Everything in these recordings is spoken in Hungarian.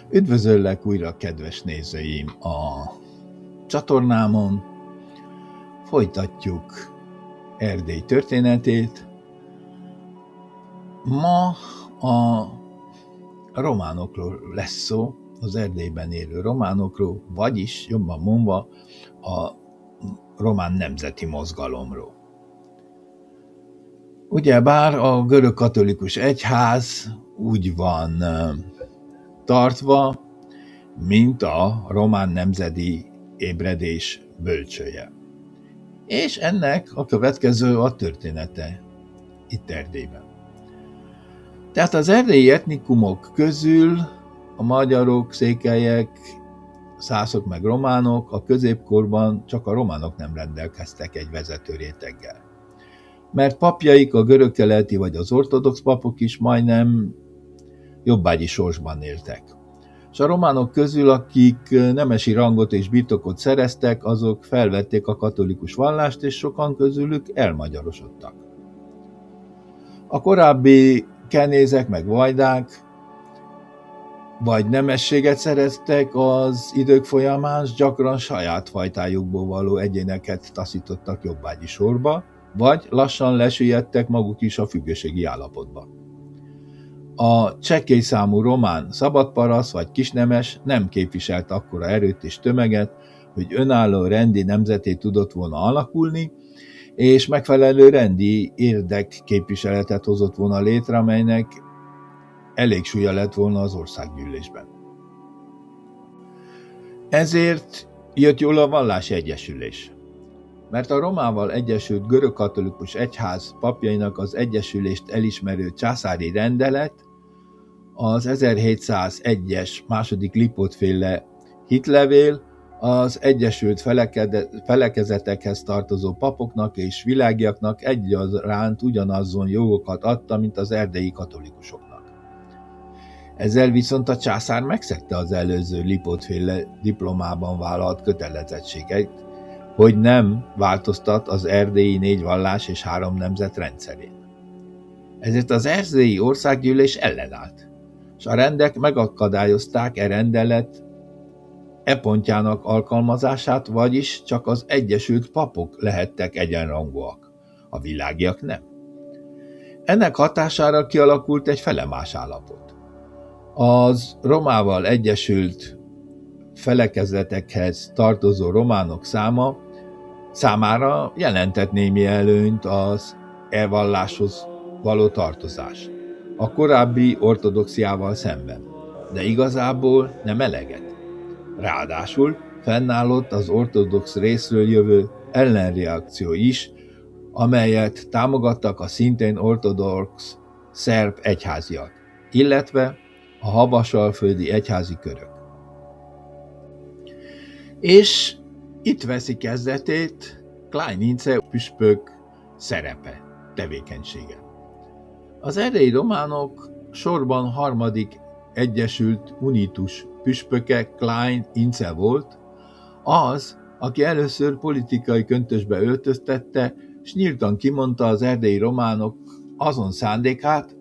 Üdvözöllek újra, kedves nézőim, a csatornámon. Folytatjuk Erdély történetét. Ma a románokról lesz szó, az Erdélyben élő románokról, vagyis jobban mondva a román nemzeti mozgalomról. Ugyebár a görögkatolikus egyház úgy van tartva, mint a román nemzeti ébredés bölcsője. És ennek a következő a története itt Erdélyben. Tehát az erdélyi etnikumok közül a magyarok, székelyek, szászok meg románok a középkorban csak a románok nem rendelkeztek egy vezető réteggel. Mert papjaik, a görögkeleti vagy az ortodox papok is majdnem jobbágyi sorsban éltek. És a románok közül, akik nemesi rangot és birtokot szereztek, azok felvették a katolikus vallást, és sokan közülük elmagyarosodtak. A korábbi kenézek meg vajdák vagy nemességet szereztek az idők folyamán, gyakran saját fajtájukból való egyéneket taszítottak jobbágyi sorba, vagy lassan lesüllyedtek maguk is a függőségi állapotba. A csekély számú román szabadparasz vagy kisnemes nem képviselt akkora erőt és tömeget, hogy önálló rendi nemzetét tudott volna alakulni, és megfelelő rendi érdekképviseletet hozott volna létre, amelynek elég súlya lett volna az országgyűlésben. Ezért jött jól a vallási egyesülés. Mert a Romával egyesült görögkatolikus egyház papjainak az egyesülést elismerő császári rendelet, az 1701-es második Lipót-féle hitlevél az egyesült felekezetekhez tartozó papoknak és világiaknak egyaránt ugyanazon jogokat adta, mint az erdélyi katolikusoknak. Ezzel viszont a császár megszegte az előző Lipót-féle diplomában vállalt kötelezettségeit, hogy nem változtat az erdélyi 4 vallás és 3 nemzet rendszerén. Ezért az erdélyi országgyűlés ellenállt, és a rendek megakadályozták rendelet pontjának alkalmazását, vagyis csak az egyesült papok lehettek egyenrangúak, a világiak nem. Ennek hatására kialakult egy felemás állapot. Az Romával egyesült felekezetekhez tartozó románok számára jelentett némi előnyt az valláshoz való tartozás, a korábbi ortodoxiával szemben, de igazából nem eleget. Ráadásul fennállott az ortodox részről jövő ellenreakció is, amelyet támogattak a szintén ortodox szerb egyháziak, illetve a havasalföldi egyházi körök. És itt veszi kezdetét Klein Ince püspök szerepe, tevékenysége. Az erdélyi románok sorban harmadik egyesült unitus püspöke Klein Ince volt, az, aki először politikai köntösbe öltöztette, s nyíltan kimondta az erdélyi románok azon szándékát,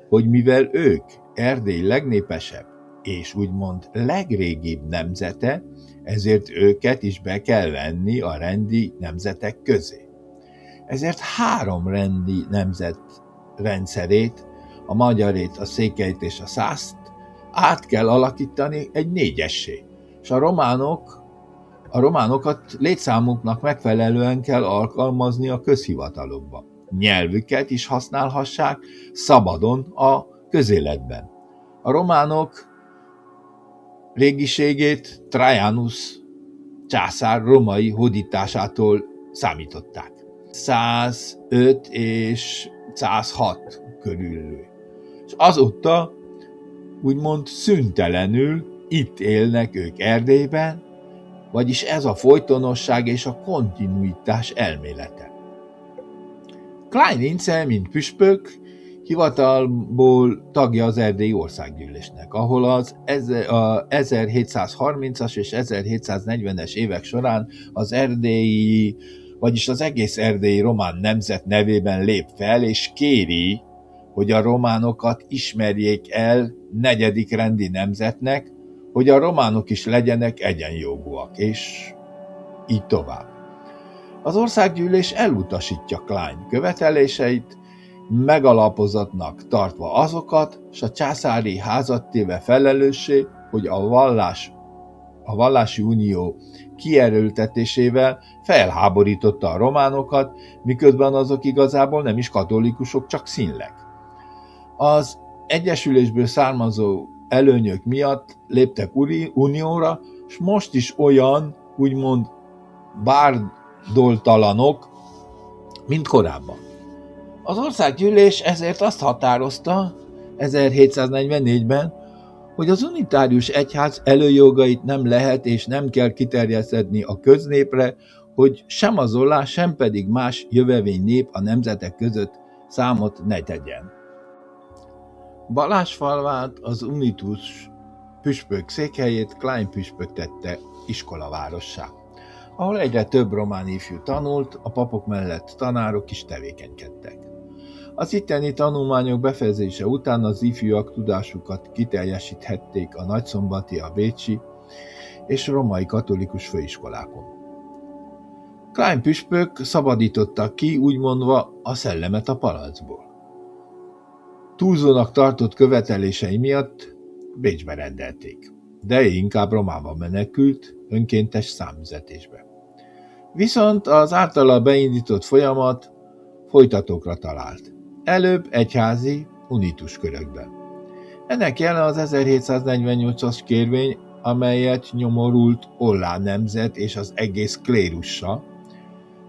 hogy mivel ők Erdély legnépesebb és úgymond legrégibb nemzete, ezért őket is be kell venni a rendi nemzetek közé. Ezért 3 rendi nemzet rendszerét, a magyarét, a székelyt és a szászt át kell alakítani egy 4-essé, és a románokat létszámuknak megfelelően kell alkalmazni a közhivatalokba. Nyelvüket is használhassák szabadon a közéletben. A románok régiségét Trajanus császár romai hódításától számították. 105 és 106 körül. És azóta úgymond szüntelenül itt élnek ők Erdélyben, vagyis ez a folytonosság és a kontinuitás elmélete. Klein Ince, mint püspök, hivatalból tagja az erdélyi országgyűlésnek, ahol az 1730-as és 1740-es évek során az erdélyi, vagyis az egész erdélyi román nemzet nevében lép fel, és kéri hogy a románokat ismerjék el negyedik rendi nemzetnek, hogy a románok is legyenek egyenjogúak, és így tovább. Az országgyűlés elutasítja Klein követeléseit, megalapozatnak tartva azokat, s a császári házat téve felelőssé, hogy a vallási unió kierőltetésével felháborította a románokat, miközben azok igazából nem is katolikusok, csak színlek. Az egyesülésből származó előnyök miatt léptek unióra, és most is olyan, úgymond bárdoltalanok, mint korábban. Az országgyűlés ezért azt határozta 1744-ben, hogy az unitárius egyház előjogait nem lehet és nem kell kiterjeszteni a köznépre, hogy sem az ollás, sem pedig más jövevény nép a nemzetek között számot ne tegyen. Balázsfalvát, az unitus püspök székhelyét Klein püspök tette iskolavárossá, ahol egyre több román ifjú tanult, a papok mellett tanárok is tevékenykedtek. Az itteni tanulmányok befejezése után az ifjúak tudásukat kiteljesíthették a nagyszombati, a bécsi és romai katolikus főiskolákon. Klein püspök szabadította ki, úgy mondva, a szellemet a palacból. Túlzónak tartott követelései miatt Bécsbe rendelték, de inkább Romába menekült önkéntes számüzetésbe. Viszont az általa beindított folyamat folytatókra talált. Előbb egyházi, unitus körökben. Ennek jele az 1748-as kérvény, amelyet nyomorult Ollá nemzet és az egész klérussa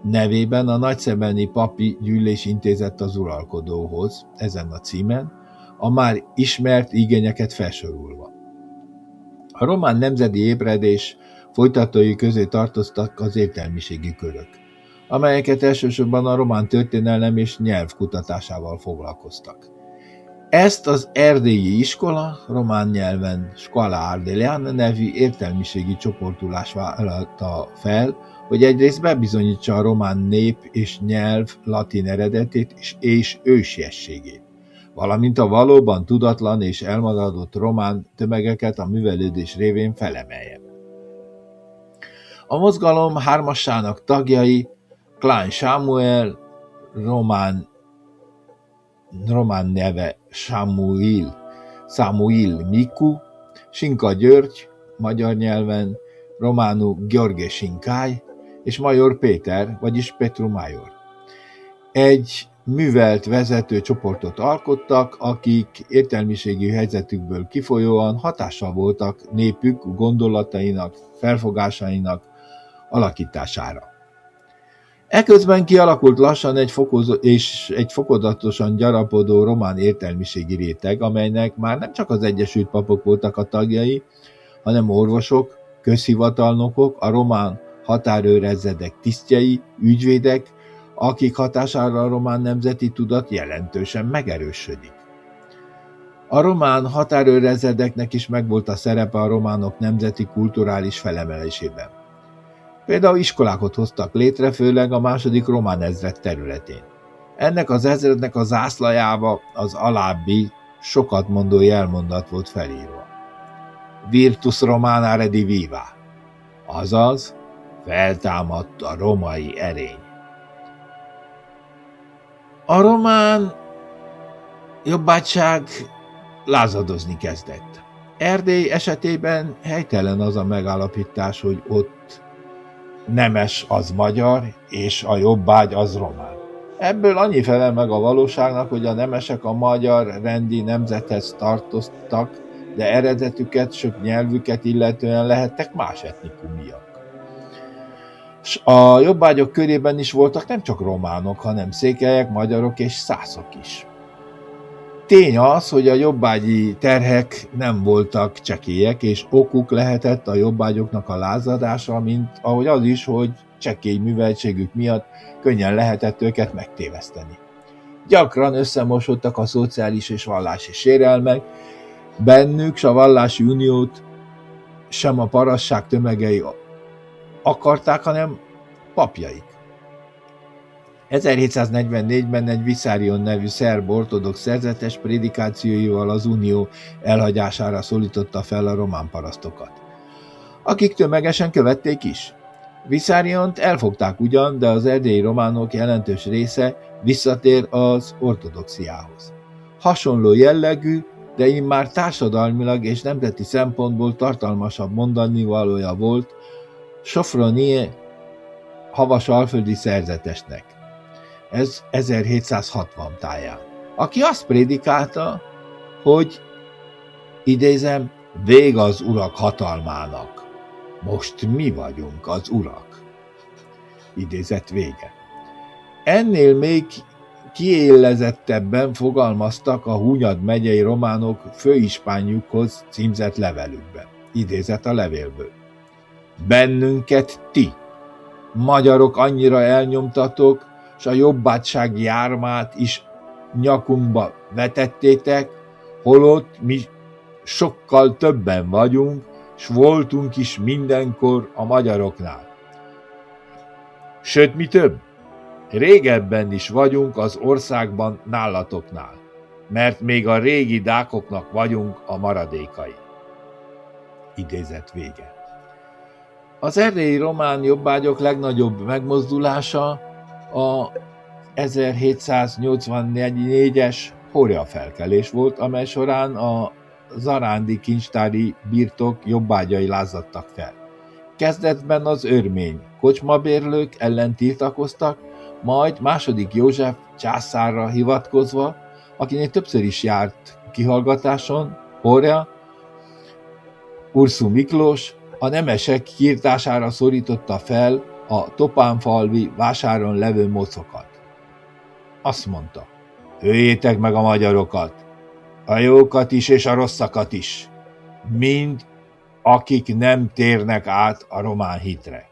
nevében a nagyszebeni papi gyűlés intézett az uralkodóhoz, ezen a címen, a már ismert igényeket felsorolva. A román nemzeti ébredés folytatói közé tartoztak az értelmiségi körök, amelyeket elsősorban a román történelem és nyelv kutatásával foglalkoztak. Ezt az erdélyi iskola, román nyelven Scola Ardeleana nevű értelmiségi csoportulás vállalta fel, hogy egyrészt bebizonyítsa a román nép és nyelv latin eredetét és ősiességét, valamint a valóban tudatlan és elmaradott román tömegeket a művelődés révén felemelje. A mozgalom hármassának tagjai Klein Sámuel, román neve Samuil Miku, Sinka György, magyar nyelven, románul Gheorghe Sinkály, és Major Péter, vagyis Petru Major. Egy művelt vezető csoportot alkottak, akik értelmiségi helyzetükből kifolyóan hatással voltak népük gondolatainak, felfogásainak alakítására. Eközben kialakult lassan egy fokozatosan gyarapodó román értelmiségi réteg, amelynek már nem csak az Egyesült Papok voltak a tagjai, hanem orvosok, közhivatalnokok, a román határőrezredek tisztjei, ügyvédek, akik hatására a román nemzeti tudat jelentősen megerősödik. A román határőrezredeknek is megvolt a szerepe a románok nemzeti kulturális felemelésében. Például iskolákat hoztak létre, főleg a második román ezred területén. Ennek az ezrednek a zászlajába az alábbi sokat mondó jelmondat volt felírva. Virtus Romana rediviva, azaz feltámadt a romai erény. A román jobbágyság lázadozni kezdett. Erdély esetében helytelen az a megállapítás, hogy ott nemes az magyar, és a jobbágy az román. Ebből annyi felel meg a valóságnak, hogy a nemesek a magyar rendi nemzethez tartoztak, de eredetüket, sőt nyelvüket illetően lehettek más etnikumiak. S a jobbágyok körében is voltak nem csak románok, hanem székelyek, magyarok és szászok is. Tény az, hogy a jobbágyi terhek nem voltak csekélyek, és okuk lehetett a jobbágyoknak a lázadása, mint ahogy az is, hogy csekély műveltségük miatt könnyen lehetett őket megtéveszteni. Gyakran összemosodtak a szociális és vallási sérelmek, bennük s a vallási uniót sem a parasság tömegei akarták, hanem papjaik. 1744-ben egy Vissarion nevű szerb ortodox szerzetes prédikációival az unió elhagyására szólította fel a román parasztokat, akik tömegesen követték is. Vissariont elfogták ugyan, de az erdélyi románok jelentős része visszatér az ortodoxiához. Hasonló jellegű, de immár társadalmilag és nemzeti szempontból tartalmasabb mondanivalója volt Sophronie havasalföldi szerzetesnek. Ez 1760 táján. Aki azt prédikálta, hogy, idézem, vég az urak hatalmának. Most mi vagyunk az urak. Idézet vége. Ennél még kiélezettebben fogalmaztak a Hunyad megyei románok főispánjukhoz címzett levelükben. Idézet a levélből. Bennünket ti, magyarok annyira elnyomtatok, s a jobbátság jármát is nyakunkba vetettétek, holott mi sokkal többen vagyunk, s voltunk is mindenkor a magyaroknál. Sőt, mi több, régebben is vagyunk az országban nálatoknál, mert még a régi dákoknak vagyunk a maradékai. Idézet vége. Az erdélyi román jobbágyok legnagyobb megmozdulása a 1784-es Horea felkelés volt, amely során a zarándi kincstári birtok jobbágyai lázadtak fel. Kezdetben az örmény kocsmabérlők ellen tiltakoztak, majd II. József császárra hivatkozva, akinek többször is járt kihallgatáson, Horea, Urszu Miklós a nemesek kiirtására szorította fel a topánfalvi vásáron levő mocokat. Azt mondta, öljétek meg a magyarokat, a jókat is és a rosszakat is, mind akik nem térnek át a román hitre.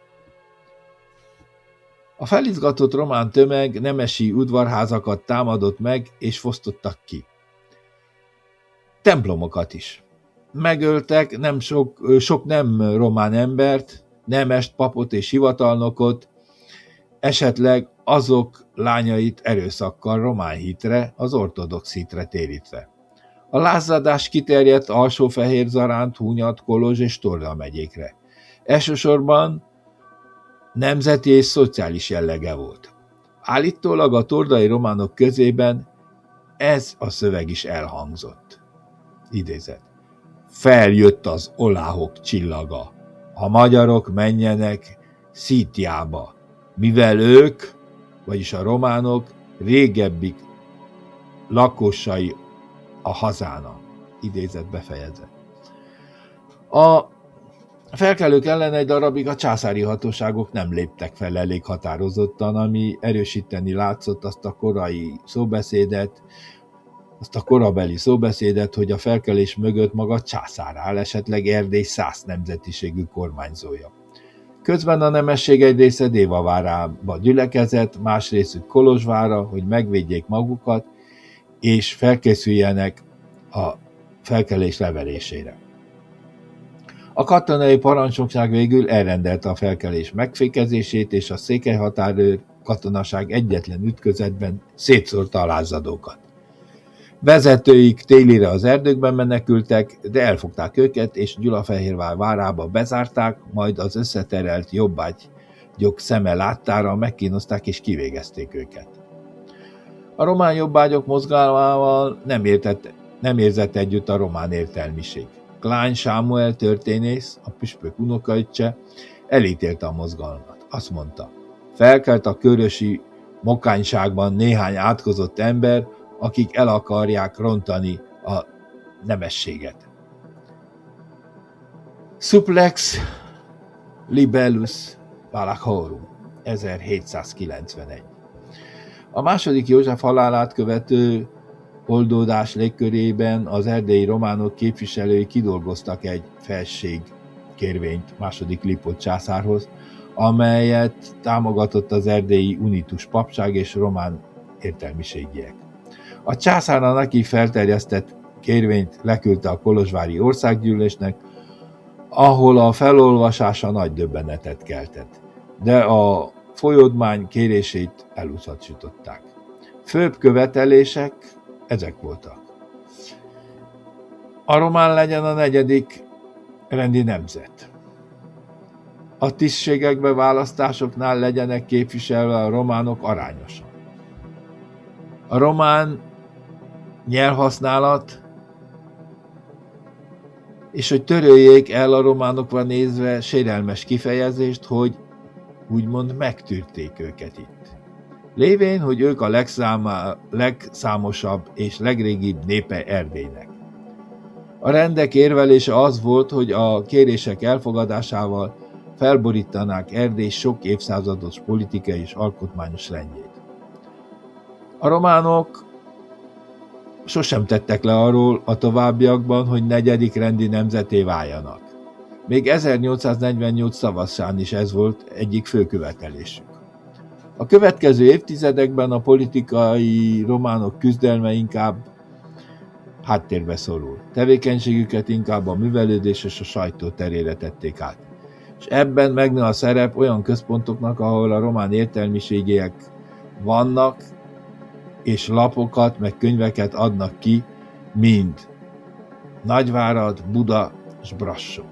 A felizgatott román tömeg nemesi udvarházakat támadott meg és fosztottak ki. Templomokat is. Megöltek sok nem román embert, nemest, papot és hivatalnokot, esetleg azok lányait erőszakkal román hitre, az ortodox hitre térítve. A lázadás kiterjedt Alsó-Fehér-Zaránt, Hunyad, Kolozs és Torda megyékre. Elsősorban nemzeti és szociális jellege volt. Állítólag a tordai románok közében ez a szöveg is elhangzott. Idézet. Feljött az oláhok csillaga, a magyarok menjenek Szítiába, mivel ők, vagyis a románok régebbik lakosai a hazának. Idézet befejezett. A felkelők ellen egy darabig a császári hatóságok nem léptek fel elég határozottan, ami erősíteni látszott azt a korabeli szóbeszédet, hogy a felkelés mögött maga császár áll, esetleg Erdély szász nemzetiségű kormányzója. Közben a nemesség egy része Dévavárába gyülekezett, más részük Kolozsvárra, hogy megvédjék magukat, és felkészüljenek a felkelés leverésére. A katonai parancsnokság végül elrendelte a felkelés megfékezését, és a székelyhatárőr katonaság egyetlen ütközetben szétszórta a lázadókat. Vezetőik télire az erdőkben menekültek, de elfogták őket, és Gyulafehérvár várába bezárták, majd az összeterelt jobbágyok szeme láttára megkínozták és kivégezték őket. A román jobbágyok mozgalmával nem érzett együtt a román értelmiség. Klány Sámuel történész, a püspök unokaöccse elítélte a mozgalmat. Azt mondta, felkelt a körösi mokányságban néhány átkozott ember, akik el akarják rontani a nemességet. Supplex libellus valachorum, 1791. A II. József halálát követő oldódás légkörében az erdélyi románok képviselői kidolgoztak egy felségkérvényt II. Lipót császárhoz, amelyet támogatott az erdélyi unitus papság és román értelmiségiek. A császárnak neki felterjesztett kérvényt leküldte a kolozsvári országgyűlésnek, ahol a felolvasása nagy döbbenetet keltett. De a folyódmány kérését elutasították. Főbb követelések ezek voltak. A román legyen a 4. rendi nemzet. A tisztségekbe választásoknál legyenek képviselve a románok arányosan. A román nyelvhasználat, és hogy töröljék el a románokra nézve sérelmes kifejezést, hogy úgymond megtűrték őket itt. Lévén, hogy ők a legszámosabb és legrégibb népe Erdélynek. A rendek érvelése az volt, hogy a kérések elfogadásával felborítanák Erdély sok évszázados politikai és alkotmányos rendjét. A románok sosem tettek le arról a továbbiakban, hogy 4. rendi nemzetté váljanak. Még 1848 tavaszán is ez volt egyik fő követelésük. A következő évtizedekben a politikai románok küzdelme inkább háttérbe szorul. Tevékenységüket inkább a művelődés és a sajtó terére tették át. És ebben megnő a szerep olyan központoknak, ahol a román értelmiségiek vannak, és lapokat, meg könyveket adnak ki, mint Nagyvárad, Buda és Brassó.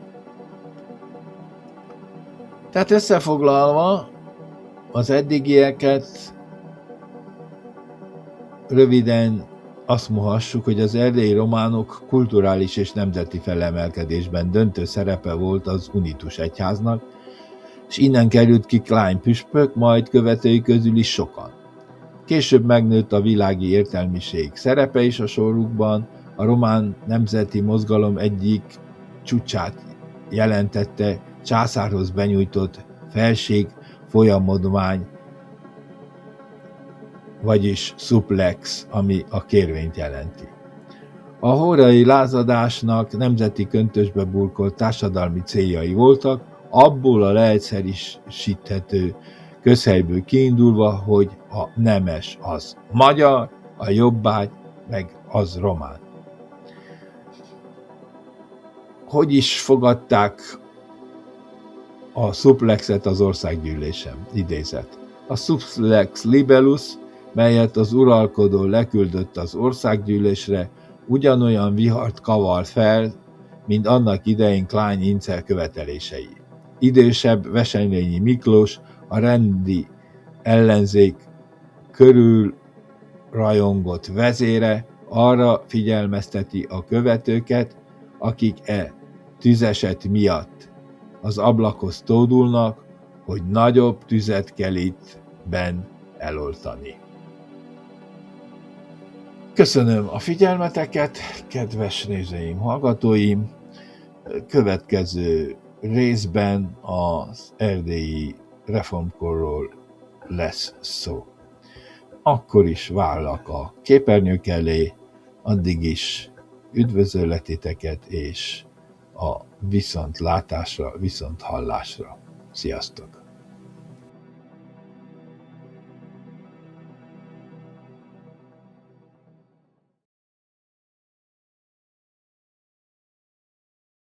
Tehát összefoglalva, az eddigieket röviden azt mondhassuk, hogy az erdélyi románok kulturális és nemzeti felemelkedésben döntő szerepe volt az unitus egyháznak, és innen került ki Klein püspök, majd követői közül is sokan. Később megnőtt a világi értelmiség szerepe is a sorukban, a román nemzeti mozgalom egyik csúcsát jelentette császárhoz benyújtott felség folyamodvány, vagyis supplex, ami a kérvényt jelenti. A hórai lázadásnak nemzeti köntösbe burkolt társadalmi céljai voltak, abból a leegyszerűsíthető közhelyből kiindulva, hogy a nemes az magyar, a jobbágy meg az román. Hogy is fogadták a supplexet az országgyűlésen? Idézet. A supplex libellus, melyet az uralkodó leküldött az országgyűlésre, ugyanolyan vihart kavart fel, mint annak idején Klein Ince követelései. Idősebb Wesselényi Miklós, a rendi ellenzék körül rajongott vezére arra figyelmezteti a követőket, akik tüzeset miatt az ablakhoz tódulnak, hogy nagyobb tüzet kell itt benn eloltani. Köszönöm a figyelmeteket, kedves nézőim, hallgatóim! Következő részben az erdélyi reformkorról lesz szó. Akkor is várlak a képernyők elé, addig is üdvözöllek titeket, és a viszontlátásra, viszonthallásra. Sziasztok!